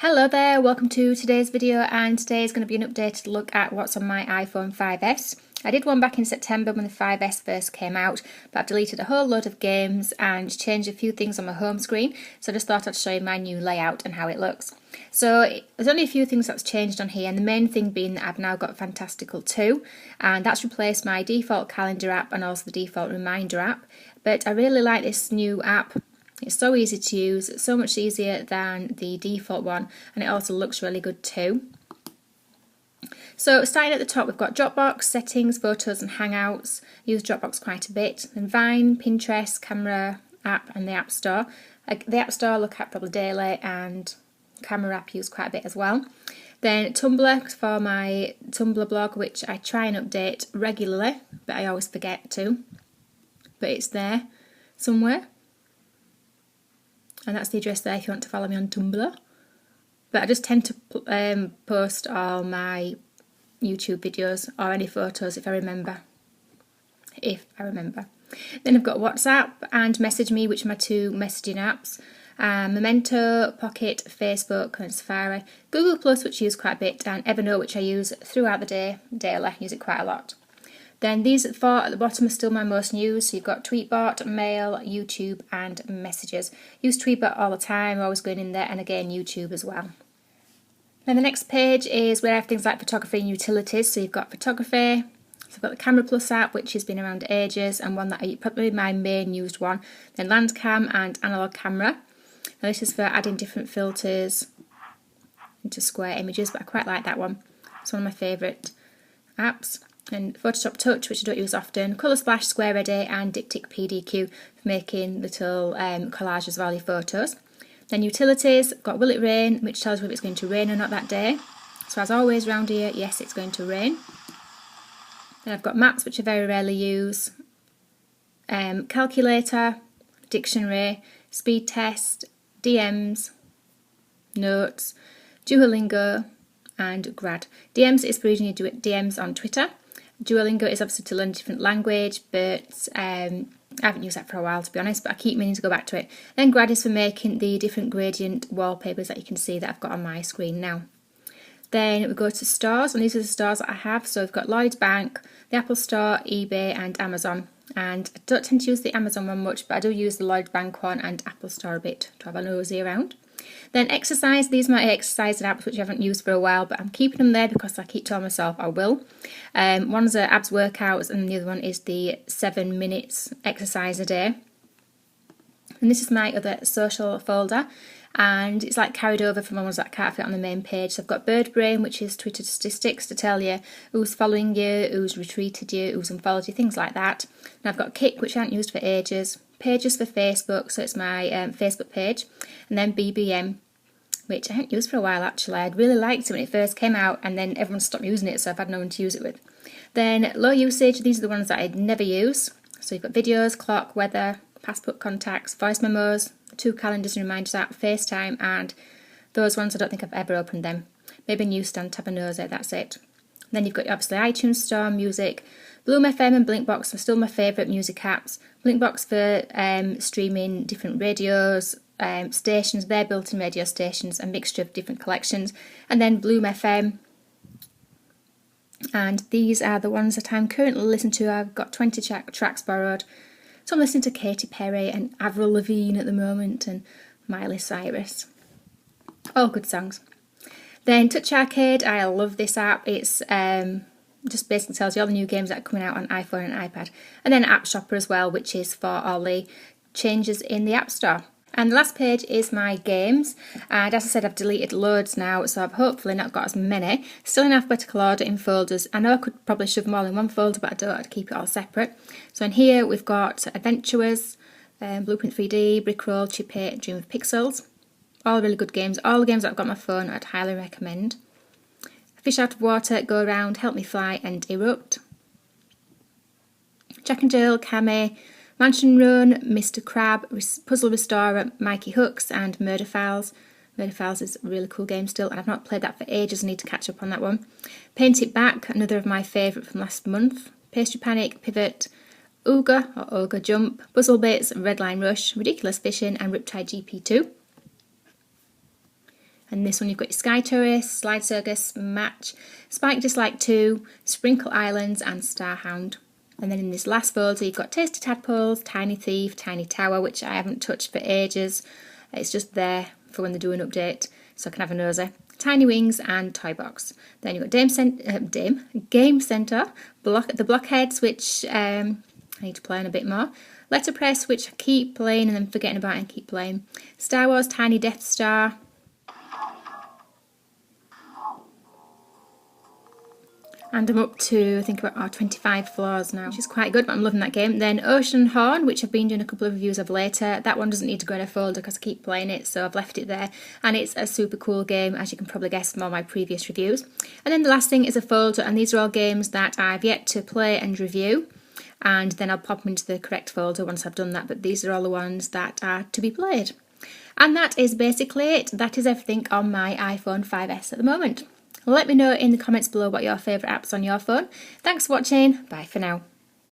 Hello there, welcome to today's video, and today is going to be an updated look at what's on my iPhone 5S. I did one back in September when the 5S first came out, but I've deleted a whole load of games and changed a few things on my home screen, so I just thought I'd show you my new layout and how it looks. So there's only a few things that's changed on here, and the main thing being that I've now got Fantastical 2, and that's replaced my default calendar app and also the default reminder app. But I really like this new app. It's so easy to use, it's so much easier than the default one, and it also looks really good too. So starting at the top, we've got Dropbox, Settings, Photos and Hangouts. I use Dropbox quite a bit. Then Vine, Pinterest, Camera app and the App Store. The App Store I look at probably daily, and Camera app use quite a bit as well. Then Tumblr for my Tumblr blog, which I try and update regularly, but I always forget to. But it's there somewhere. And that's the address there if you want to follow me on Tumblr. But I just tend to post all my YouTube videos or any photos if I remember. Then I've got WhatsApp and Message Me, which are my two messaging apps. Memento, Pocket, Facebook and Safari. Google Plus, which I use quite a bit, and Evernote, which I use throughout the day, daily. I use it quite a lot. Then these four at the bottom are still my most used. So you've got Tweetbot, Mail, YouTube and Messages. Use Tweetbot all the time, always going in there, and again YouTube as well. Then the next page is where I have things like photography and utilities. So you've got photography, so I've got the Camera Plus app, which has been around ages and one that probably my main used one. Then Landcam and Analog Camera. Now this is for adding different filters into square images, but I quite like that one. It's one of my favourite apps. And Photoshop Touch, which I don't use often, Colour Splash, Square Ready and Diptyque PDQ for making little collages of all your photos. Then utilities, I've got Will It Rain, which tells you if it's going to rain or not that day. So as always around here, yes, it's going to rain. Then I've got maps, which I very rarely use. Calculator, dictionary, speed test, DMs, notes, Duolingo and Grad. DMs is for reading your DMs on Twitter. Duolingo is obviously to learn a different language, but I haven't used that for a while to be honest, but I keep meaning to go back to it. Then Grad is for making the different gradient wallpapers that you can see that I've got on my screen now. Then we go to stores, and these are the stores that I have. So we've got Lloyds Bank, the Apple Store, eBay and Amazon. And I don't tend to use the Amazon one much, but I do use the Lloyds Bank one and Apple Store a bit to have a nosy around. Then exercise, these are my exercise apps which I haven't used for a while, but I'm keeping them there because I keep telling myself I will. One's the abs workouts and the other one is the 7 minutes exercise a day. And this is my other social folder, and it's like carried over from ones that I can't fit on the main page. So I've got Bird Brain, which is Twitter statistics to tell you who's following you, who's retweeted you, who's unfollowed you, things like that. And I've got Kick, which I haven't used for ages. Pages for Facebook, so it's my Facebook page. And then BBM, which I haven't used for a while actually. I'd really liked it when it first came out, and then everyone stopped using it, so I've had no one to use it with. Then low usage, these are the ones that I'd never use. So you've got videos, clock, weather, passport contacts, voice memos, 2 calendars and reminders app, FaceTime, and those ones I don't think I've ever opened them. Maybe Newsstand, have a nose at, that's it. Then you've got obviously iTunes Store, music, Bloom FM and Blinkbox are still my favourite music apps. Blinkbox for streaming different radios, stations, they're built-in radio stations, a mixture of different collections. And then Bloom FM. And these are the ones that I'm currently listening to. I've got 20 tracks borrowed. So I'm listening to Katy Perry and Avril Lavigne at the moment and Miley Cyrus. All good songs. Then Touch Arcade, I love this app. It's just basically tells you all the new games that are coming out on iPhone and iPad. And then App Shopper as well, which is for all the changes in the App Store. And the last page is my games, and as I said, I've deleted loads now, so I've hopefully not got as many. Still in alphabetical order in folders. I know I could probably shove them all in one folder, but I don't, I'd keep it all separate. So in here we've got Adventurers, Blueprint 3D, Brickroll, Chip 8, Dream of Pixels. All really good games. All the games that I've got on my phone I'd highly recommend. Fish Out of Water, Go Around, Help Me Fly and Erupt. Jack and Jill, Cammy, Mansion Run, Mr. Crab, Puzzle Restorer, Mikey Hooks and Murder Files. Murder Files is a really cool game still, and I've not played that for ages. I need to catch up on that one. Paint It Back, another of my favourite from last month. Pastry Panic, Pivot, Ooga or Ogre Jump, Puzzle Bits, Redline Rush, Ridiculous Fishing and Riptide GP2. And this one you've got your Sky Tourist, Slide Circus, Match, Spike Dislike 2, Sprinkle Islands and Starhound. And then in this last folder you've got Tasty Tadpoles, Tiny Thief, Tiny Tower, which I haven't touched for ages. It's just there for when they do an update so I can have a nosy. Tiny Wings and Toy Box. Then you've got Game Centre, the Blockheads, which I need to play on a bit more. Letterpress, which I keep playing and then forgetting about and keep playing. Star Wars, Tiny Death Star. And I'm up to, I think, about 25 floors now, which is quite good, but I'm loving that game. Then Ocean Horn, which I've been doing a couple of reviews of later. That one doesn't need to go in a folder because I keep playing it, so I've left it there. And it's a super cool game, as you can probably guess from all my previous reviews. And then the last thing is a folder, and these are all games that I've yet to play and review. And then I'll pop them into the correct folder once I've done that, but these are all the ones that are to be played. And that is basically it. That is everything on my iPhone 5S at the moment. Let me know in the comments below what your favourite apps on your phone. Thanks for watching. Bye for now.